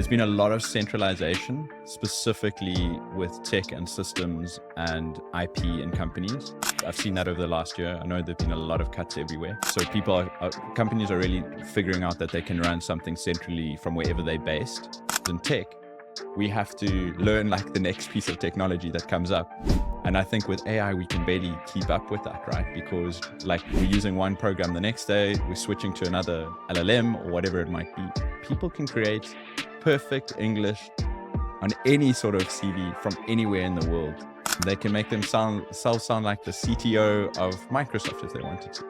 There's been a lot of centralization, specifically with tech and systems and IP in companies. I've seen that over the last year. I know there've been a lot of cuts everywhere. So companies are really figuring out that they can run something centrally from wherever they're based. In tech, we have to learn like the next piece of technology that comes up. And I think with AI, we can barely keep up with that, right? Because like we're using one program the next day, we're switching to another LLM or whatever it might be. People can create perfect English on any sort of CV from anywhere in the world. They can make themselves sound like the CTO of Microsoft if they wanted to.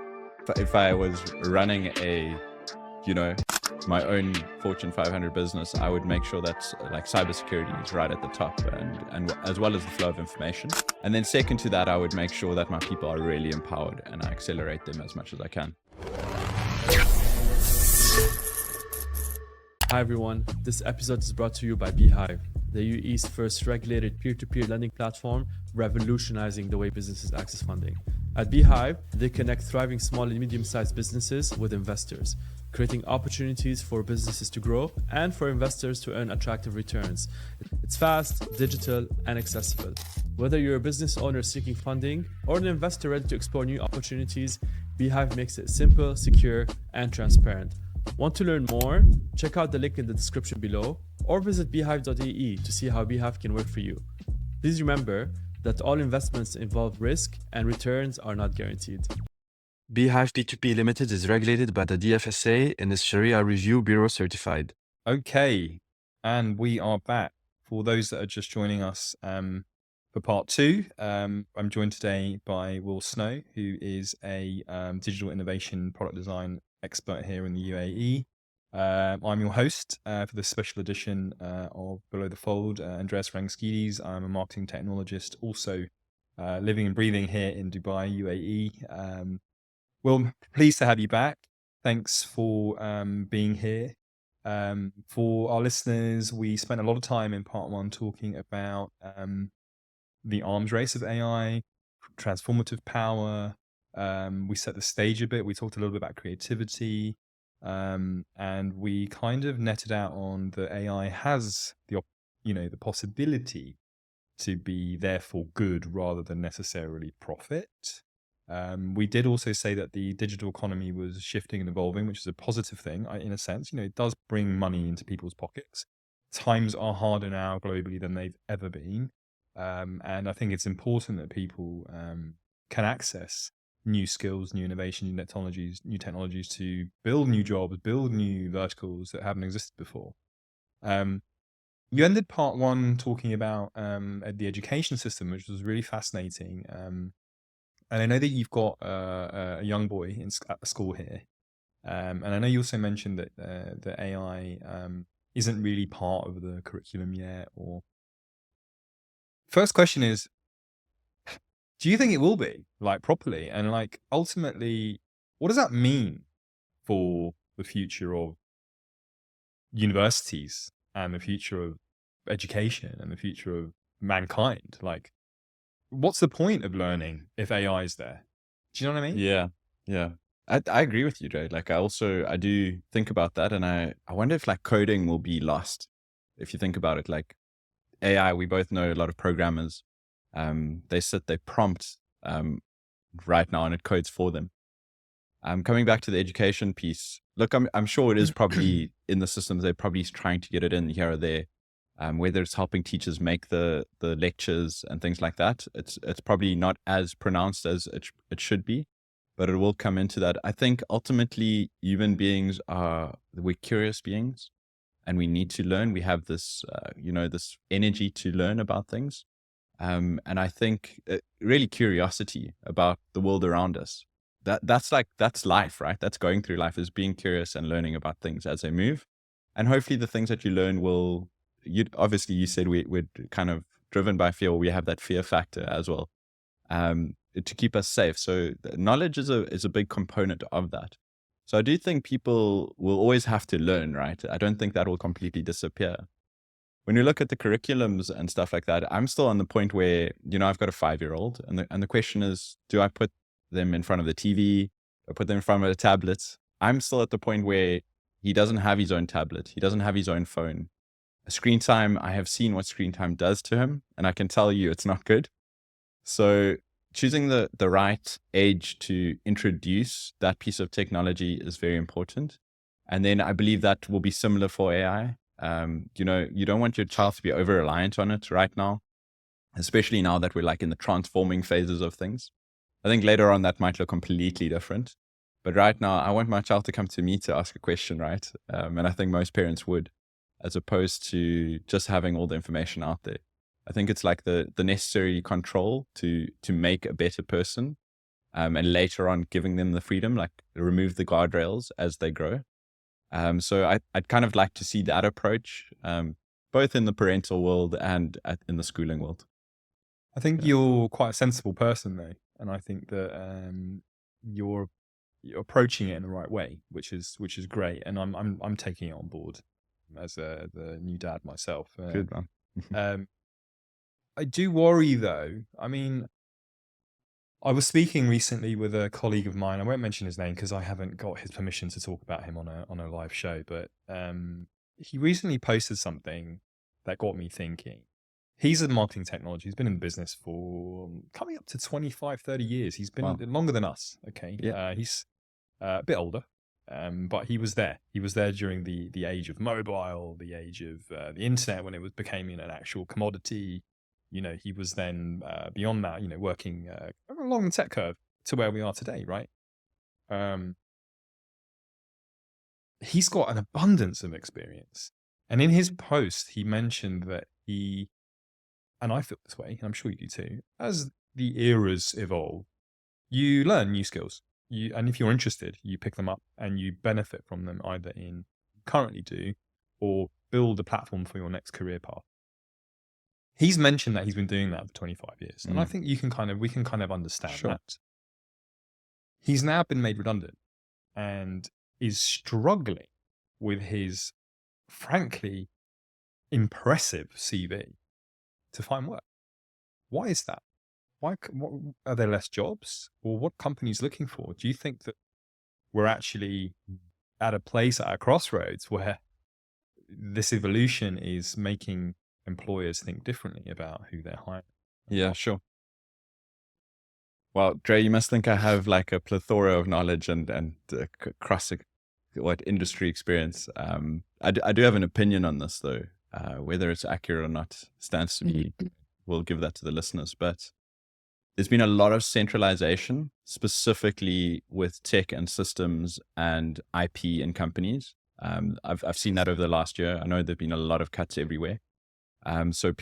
If I was running my own Fortune 500 business, I would make sure that like cybersecurity is right at the top and as well as the flow of information. And then second to that, I would make sure that my people are really empowered and I accelerate them as much as I can. Hi everyone, this episode is brought to you by Beehive, the UAE's first regulated peer-to-peer lending platform revolutionizing the way businesses access funding. At Beehive, they connect thriving small and medium-sized businesses with investors, creating opportunities for businesses to grow and for investors to earn attractive returns. It's fast, digital, and accessible. Whether you're a business owner seeking funding or an investor ready to explore new opportunities, Beehive makes it simple, secure, and transparent. Want to learn more? Check out the link in the description below or visit beehive.ae to see how Beehive can work for you. Please remember that all investments involve risk and returns are not guaranteed. Beehive P2P Limited is regulated by the DFSA and is Sharia Review Bureau certified. Okay, and we are back. For those that are just joining us for part two, I'm joined today by Will Snow, who is a digital innovation product design expert here in the UAE. I'm your host for this special edition of Below the Fold, Andreas Frangeskides. I'm a marketing technologist, also living and breathing here in Dubai, UAE. Will, pleased to have you back. Thanks for being here. For our listeners, we spent a lot of time in part one talking about the arms race of AI, transformative power. We set the stage a bit. We talked a little bit about creativity, and we kind of netted out on that AI has the possibility to be there for good rather than necessarily profit. We did also say that the digital economy was shifting and evolving, which is a positive thing in a sense. It does bring money into people's pockets. Times are harder now globally than they've ever been, and I think it's important that people can access new skills, new innovation, new technologies to build new jobs, build new verticals that haven't existed before. You ended part one talking about the education system, which was really fascinating. And I know that you've got a young boy at school here. And I know you also mentioned that the AI isn't really part of the curriculum yet. Or first question is, do you think it will be properly? And ultimately, what does that mean for the future of universities and the future of education and the future of mankind? What's the point of learning if AI is there? Do you know what I mean? Yeah. I agree with you, Jay. I do think about that, and I wonder if coding will be lost. If you think about it, AI, we both know a lot of programmers. They prompt right now and it codes for them. Coming back to the education piece, look, I'm sure it is probably in the systems. They're probably trying to get it in here or there, whether it's helping teachers make the lectures and things like that. It's probably not as pronounced as it should be, but it will come into that. I think ultimately human beings we're curious beings, and we need to learn. We have this this energy to learn about things. And I think really curiosity about the world around us. That's life, right? That's going through life, is being curious and learning about things as they move. And hopefully the things that you learn obviously you said we're kind of driven by fear, or we have that fear factor as well, to keep us safe. So knowledge is a big component of that. So I do think people will always have to learn, right? I don't think that will completely disappear. When you look at the curriculums and stuff like that, I'm still on the point where, I've got a 5-year-old and the question is, do I put them in front of the TV? Do I put them in front of a tablet? I'm still at the point where he doesn't have his own tablet. He doesn't have his own phone. screen time, I have seen what screen time does to him, and I can tell you it's not good. So choosing the right age to introduce that piece of technology is very important. And then I believe that will be similar for AI. You know, you don't want your child to be over reliant on it right now, especially now that we're like in the transforming phases of things. I think later on that might look completely different. But right now, I want my child to come to me to ask a question, right? And I think most parents would, as opposed to just having all the information out there. I think it's like the necessary control to make a better person, and later on giving them the freedom, like remove the guardrails as they grow. So I'd kind of like to see that approach, both in the parental world and in the schooling world. I think you're quite a sensible person, though, and I think that you're approaching it in the right way, which is great, and I'm taking it on board as the new dad myself. Good, man. I do worry, though. I mean, I was speaking recently with a colleague of mine. I won't mention his name because I haven't got his permission to talk about him on a live show. But he recently posted something that got me thinking. He's a marketing technology. He's been in the business for coming up to 25, 30 years. He's been longer than us. Okay. Yeah. He's a bit older, but he was there. He was there during the age of mobile, the age of the internet, when it became an actual commodity. You know, he was then beyond that, you know, working along the tech curve to where we are today, right? He's got an abundance of experience. And in his post, he mentioned that and I feel this way, and I'm sure you do too, as the eras evolve, you learn new skills. And if you're interested, you pick them up and you benefit from them either in currently do or build a platform for your next career path. He's mentioned that he's been doing that for 25 years. And I think we can kind of understand that. He's now been made redundant and is struggling with his, frankly, impressive CV to find work. Why is that? What, are there less jobs? Or what companies looking for? Do you think that we're actually at a place, at a crossroads, where this evolution is making employers think differently about who they're hiring? Yeah, sure. Well, Dre, you must think I have like a plethora of knowledge and cross industry experience. I do have an opinion on this, though. Whether it's accurate or not stands to me. We'll give that to the listeners. But there's been a lot of centralization, specifically with tech and systems and IP in companies. I've seen that over the last year. I know there've been a lot of cuts everywhere. So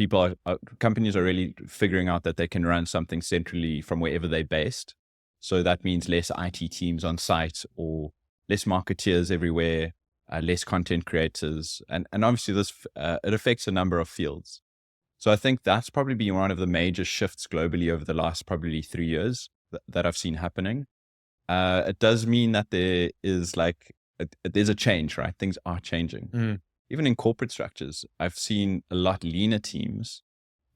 companies are really figuring out that they can run something centrally from wherever they're based. So that means less IT teams on site or less marketeers everywhere, less content creators. And obviously this, it affects a number of fields. So I think that's probably been one of the major shifts globally over the last probably 3 years that I've seen happening. It does mean that there is there's a change, right? Things are changing. Even in corporate structures, I've seen a lot leaner teams,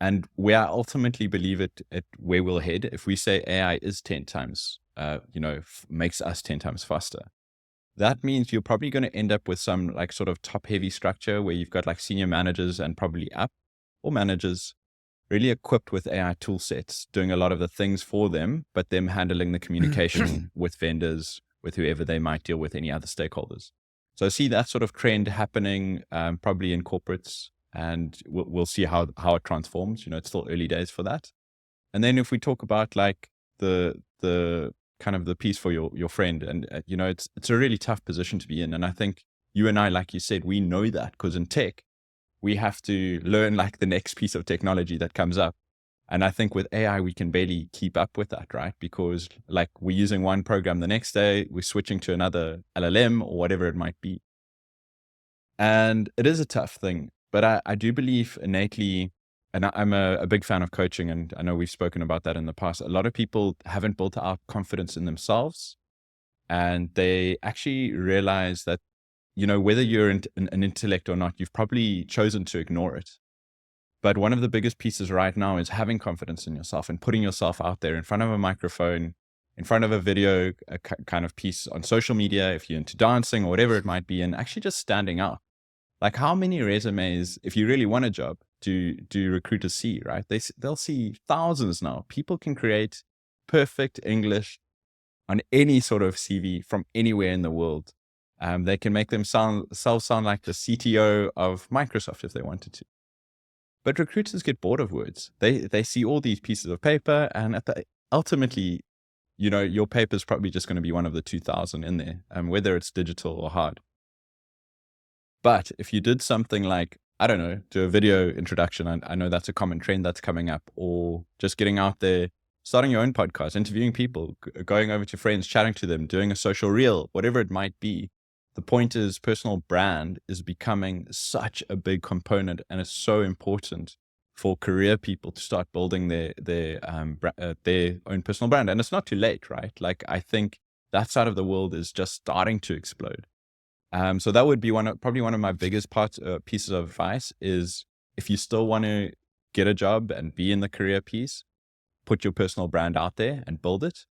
and where I ultimately believe where we'll head, if we say AI is 10 times, makes us 10 times faster, that means you're probably going to end up with some like sort of top heavy structure where you've got like senior managers and probably up or managers really equipped with AI tool sets, doing a lot of the things for them, but them handling the communication with vendors, with whoever they might deal with, any other stakeholders. So I see that sort of trend happening probably in corporates, and we'll see how it transforms. You know, it's still early days for that. And then if we talk about like the kind of the piece for your friend, and it's a really tough position to be in. And I think you and I, like you said, we know that because in tech, we have to learn like the next piece of technology that comes up. And I think with AI, we can barely keep up with that, right? Because like we're using one program the next day, we're switching to another LLM or whatever it might be. And it is a tough thing, but I do believe innately, and I'm a big fan of coaching, and I know we've spoken about that in the past. A lot of people haven't built out confidence in themselves, and they actually realize that, whether you're an intellect or not, you've probably chosen to ignore it. But one of the biggest pieces right now is having confidence in yourself and putting yourself out there in front of a microphone, in front of a video, kind of piece on social media, if you're into dancing or whatever it might be, and actually just standing out Like, how many resumes, if you really want a job, do recruiters see, right? They'll see thousands now. People can create perfect English on any sort of CV from anywhere in the world. They can make themselves sound like the CTO of Microsoft if they wanted to. But recruiters get bored of words. They see all these pieces of paper, and ultimately, your paper is probably just going to be one of the 2,000 in there, whether it's digital or hard. But if you did something like, I don't know, do a video introduction, I know that's a common trend that's coming up, or just getting out there, starting your own podcast, interviewing people, going over to friends, chatting to them, doing a social reel, whatever it might be. The point is, personal brand is becoming such a big component, and it's so important for career people to start building their own personal brand. And it's not too late, right? Like, I think that side of the world is just starting to explode. So that would be probably one of my biggest pieces of advice is, if you still want to get a job and be in the career piece, put your personal brand out there and build it.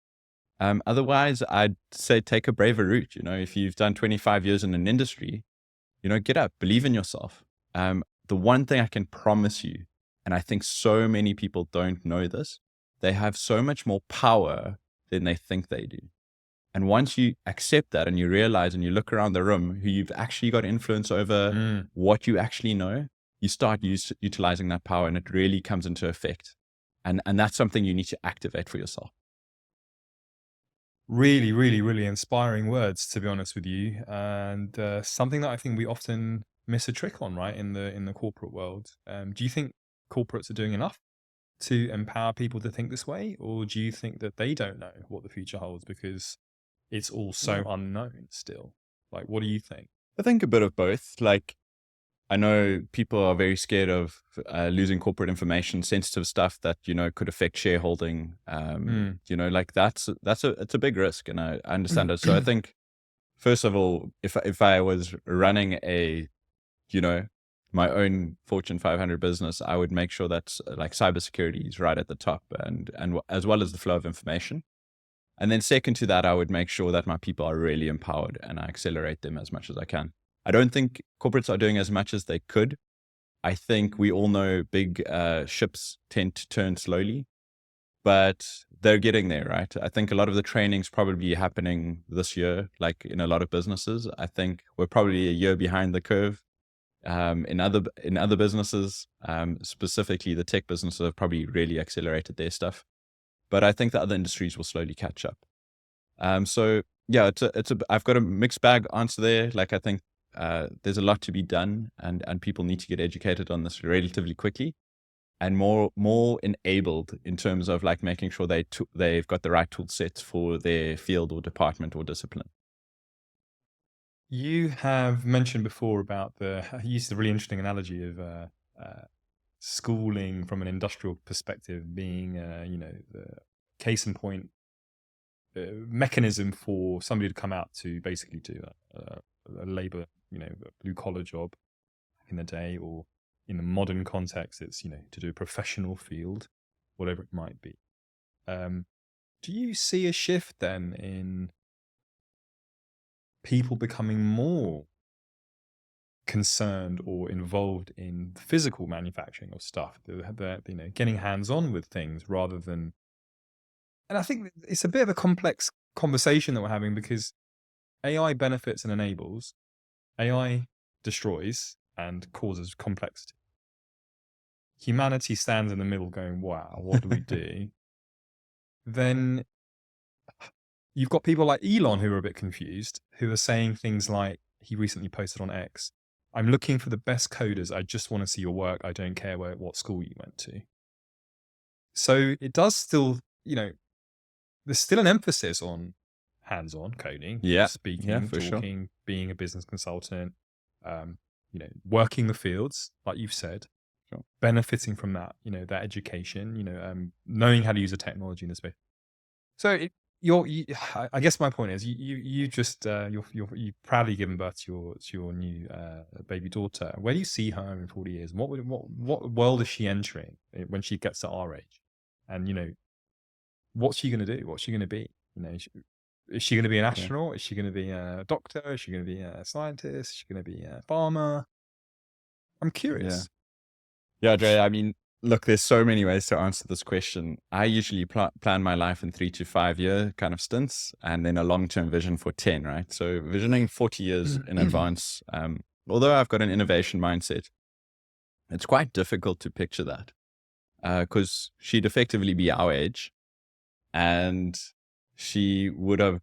Otherwise, I'd say take a braver route. If you've done 25 years in an industry, get up, believe in yourself. The one thing I can promise you, and I think so many people don't know this, they have so much more power than they think they do. And once you accept that and you realize and you look around the room who you've actually got influence over, what you actually know, you start utilizing that power, and it really comes into effect. And that's something you need to activate for yourself. Really, really, really inspiring words, to be honest with you. And something that I think we often miss a trick on, right, in the corporate world. Do you think corporates are doing enough to empower people to think this way? Or do you think that they don't know what the future holds because it's all so unknown still? Like, what do you think? I think a bit of both. Like, I know people are very scared of losing corporate information, sensitive stuff that, could affect shareholding. Like it's a big risk, and I understand it. So I think, first of all, if I was running my own Fortune 500 business, I would make sure that like cybersecurity is right at the top, and as well as the flow of information. And then second to that, I would make sure that my people are really empowered and I accelerate them as much as I can. I don't think corporates are doing as much as they could. I think we all know big ships tend to turn slowly, but they're getting there, right? I think a lot of the training's probably happening this year, like in a lot of businesses. I think we're probably a year behind the curve. In other businesses, specifically the tech businesses, have probably really accelerated their stuff. But I think the other industries will slowly catch up. So yeah, I've got a mixed bag answer there. Like, I think there's a lot to be done, and people need to get educated on this relatively quickly, and more enabled in terms of like making sure they've got the right tool sets for their field or department or discipline. You have mentioned before about you used a really interesting analogy of schooling from an industrial perspective being, the case in point mechanism for somebody to come out to basically do a labor, a blue collar job in the day, or in the modern context, it's, to do a professional field, whatever it might be. Do you see a shift then in people becoming more concerned or involved in the physical manufacturing of stuff, getting hands-on with things rather than... And I think it's a bit of a complex conversation that we're having, because AI benefits and enables, AI destroys and causes complexity. Humanity stands in the middle going, wow, what do we do? Then you've got people like Elon who are a bit confused, who are saying things like, he recently posted on X, I'm looking for the best coders. I just want to see your work. I don't care what school you went to. So it does still, there's still an emphasis on hands-on coding, speaking, for talking, sure. being a business consultant, working the fields, like you've said, Sure. benefiting from that, that education, knowing how to use the technology in this space. So I guess my point is, you just you've proudly given birth to your new baby daughter. Where do you see her in 40 years? What world is she entering when she gets to our age? And what's she going to do? What's she going to be? Is she going to be an astronaut? Is she going to be a doctor? Is she going to be a scientist? Is she going to be a farmer? I'm curious. Yeah, Dre, I mean, look, there's so many ways to answer this question. I usually plan my life in 3 to 5 year kind of stints, and then a long-term vision for 10, right? So visioning 40 years in advance, although I've got an innovation mindset, it's quite difficult to picture that, because she'd effectively be our age, and she would have,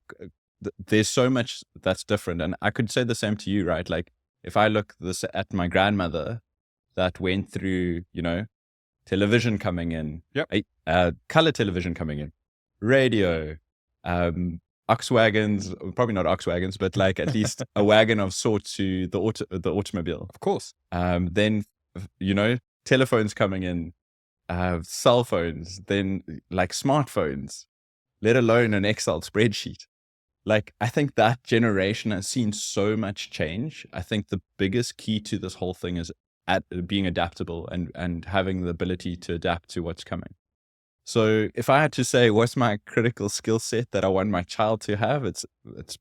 there's so much that's different. And I could say the same to you, right? Like, if I look at my grandmother that went through, television coming in, Yep. color television coming in, radio, ox wagons, probably not ox wagons, but like at least a wagon of sorts to the automobile. Of course. Then, telephones coming in, cell phones, then like smartphones, let alone an Excel spreadsheet. Like, I think that generation has seen so much change. I think the biggest key to this whole thing is at being adaptable and having the ability to adapt to what's coming. So if I had to say what's my critical skill set that I want my child to have, it's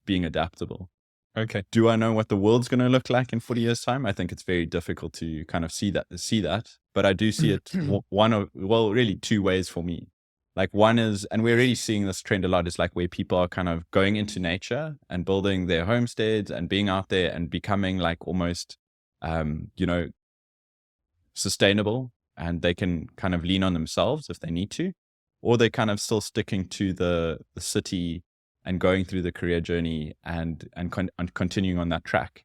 being adaptable. Okay. Do I know what the world's going to look like in 40 years time? I think it's very difficult to kind of see that, but I do see it really two ways for me. Like, one is, and we're really seeing this trend a lot, is like where people are kind of going into nature and building their homesteads and being out there and becoming like almost, sustainable, and they can kind of lean on themselves if they need to, or they're kind of still sticking to the city and going through the career journey and continuing on that track.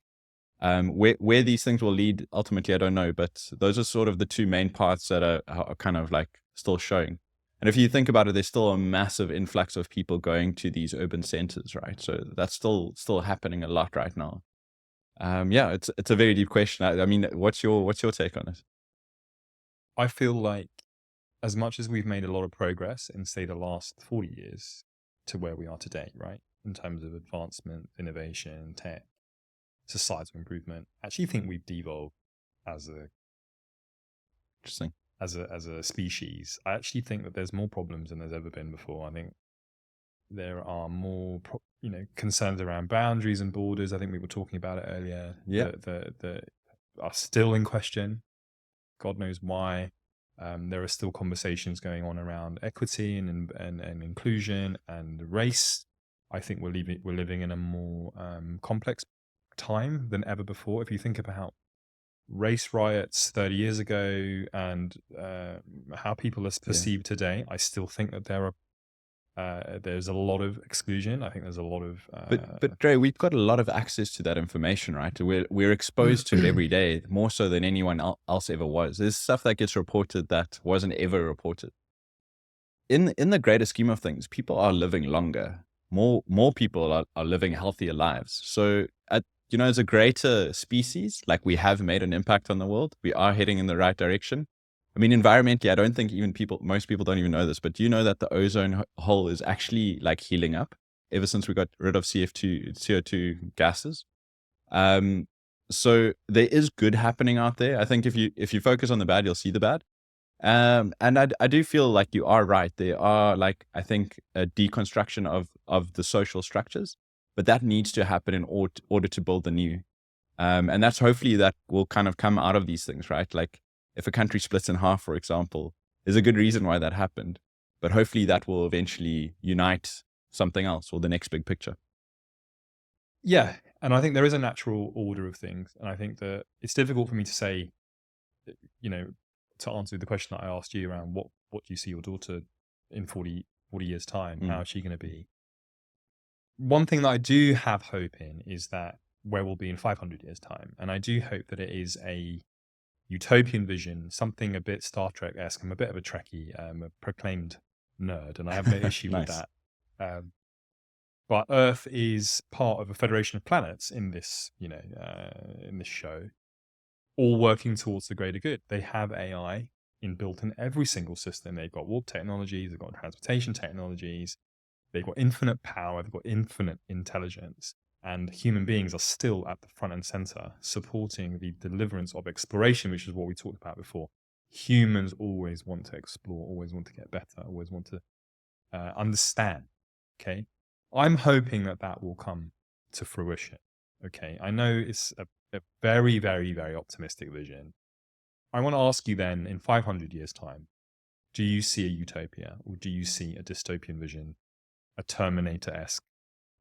Where these things will lead ultimately, I don't know, but those are sort of the two main paths that are kind of like still showing. And if you think about it, there's still a massive influx of people going to these urban centers, right? So that's still happening a lot right now. It's a very deep question. I mean, what's your take on it? I feel like as much as we've made a lot of progress in, say, the last 40 years to where we are today, right, in terms of advancement, innovation, tech, societal improvement, I actually think we've devolved as a Interesting. as a species. I actually think that there's more problems than there's ever been before. I think there are more concerns around boundaries and borders. I think we were talking about it earlier. Yeah. that are still in question. God knows why. There are still conversations going on around equity and inclusion and race. I think we're living in a more complex time than ever before. If you think about race riots 30 years ago and how people are perceived today, I still think that there's a lot of exclusion. I think there's a lot of but Dre, we've got a lot of access to that information, right? We're exposed to it every day, more so than anyone else ever was. There's stuff that gets reported that wasn't ever reported. In the greater scheme of things, people are living longer. More people are living healthier lives. So as a greater species, like, we have made an impact on the world. We are heading in the right direction. I mean, environmentally, I don't think most people don't even know this, but do you know that the ozone hole is actually like healing up ever since we got rid of CO2 gases? So there is good happening out there. I think if you focus on the bad, you'll see the bad. And I do feel like you are right. There are, like, I think, a deconstruction of the social structures, but that needs to happen in order to build the new. And that's hopefully that will kind of come out of these things, right? Like, if a country splits in half, for example, there's a good reason why that happened, but hopefully that will eventually unite something else or the next big picture. Yeah, and I think there is a natural order of things, and I think that it's difficult for me to say, to answer the question that I asked you around what do you see your daughter in 40 years' time? How is she going to be? One thing that I do have hope in is that where we'll be in 500 years' time, and I do hope that it is a utopian vision, something a bit Star Trek-esque. I'm a bit of a Trekkie, a proclaimed nerd, and I have no issue with Nice. that. But Earth is part of a federation of planets in this, in this show, all working towards the greater good. They have AI built in every single system. They've got warp technologies, they've got transportation technologies, they've got infinite power, they've got infinite intelligence. And human beings are still at the front and center, supporting the deliverance of exploration, which is what we talked about before. Humans always want to explore, always want to get better, always want to understand. Okay, I'm hoping that will come to fruition. Okay, I know it's a a very, very, very optimistic vision. I want to ask you then, in 500 years' time, do you see a utopia or do you see a dystopian vision, a Terminator-esque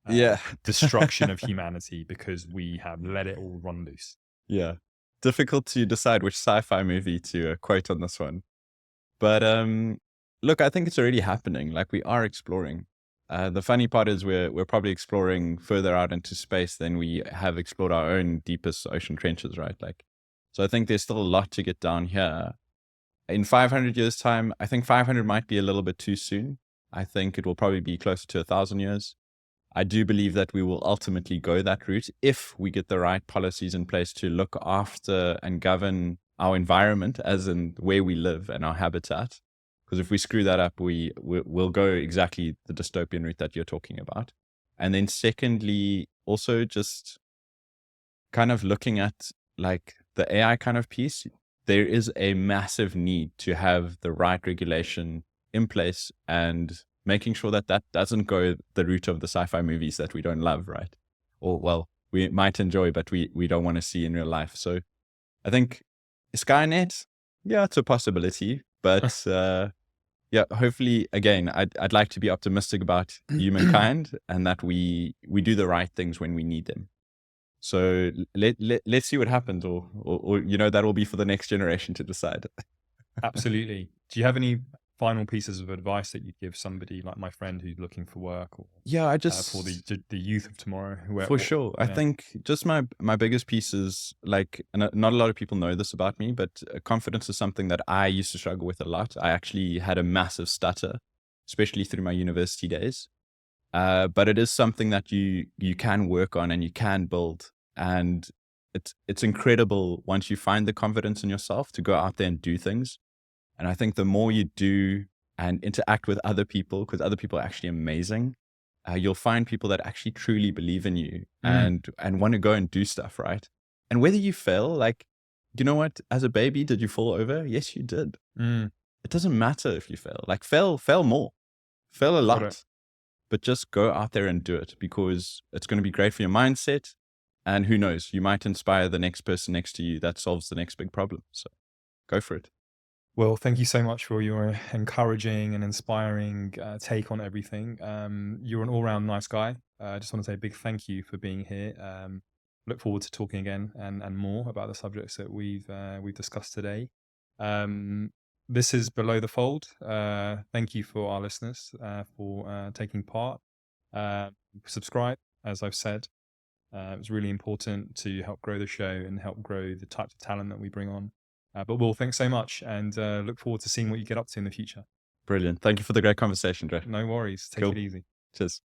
Yeah. destruction of humanity because we have let it all run loose? Yeah. Difficult to decide which sci-fi movie to quote on this one. But look, I think it's already happening. Like, we are exploring. The funny part is we're probably exploring further out into space than we have explored our own deepest ocean trenches, right? Like, so I think there's still a lot to get down here. In 500 years' time, I think 500 might be a little bit too soon. I think it will probably be closer to 1,000 years. I do believe that we will ultimately go that route if we get the right policies in place to look after and govern our environment, as in where we live and our habitat. Because if we screw that up, we'll go exactly the dystopian route that you're talking about. And then secondly, also just kind of looking at like the AI kind of piece, there is a massive need to have the right regulation in place and making sure that that doesn't go the route of the sci-fi movies that we don't love, right? Or, well, we might enjoy, but we don't want to see in real life. So I think Skynet, yeah, it's a possibility, but yeah, hopefully, again, I'd like to be optimistic about humankind and that we do the right things when we need them. So let's see what happens, or that will be for the next generation to decide. Absolutely. Do you have any final pieces of advice that you'd give somebody like my friend who's looking for work, or Yeah, I just for the youth of tomorrow? For sure. I think just my biggest piece is like, and not a lot of people know this about me, but confidence is something that I used to struggle with a lot. I actually had a massive stutter, especially through my university days. But it is something that you can work on and you can build. And it's incredible once you find the confidence in yourself to go out there and do things. And I think the more you do and interact with other people, because other people are actually amazing, you'll find people that actually truly believe in you and want to go and do stuff, right? And whether you fail, like, you know what? As a baby, did you fall over? Yes, you did. It doesn't matter if you fail. Like, fail more. Fail a lot. But just go out there and do it, because it's going to be great for your mindset. And who knows, you might inspire the next person next to you that solves the next big problem. So go for it. Well, thank you so much for your encouraging and inspiring take on everything. You're an all-round nice guy. I just want to say a big thank you for being here. Look forward to talking again and more about the subjects that we've discussed today. This is Below the Fold. Thank you for our listeners for taking part. Subscribe, as I've said. It's really important to help grow the show and help grow the types of talent that we bring on. But Will, thanks so much, and look forward to seeing what you get up to in the future. Brilliant. Thank you for the great conversation, Dre. No worries. Take it easy. Cheers.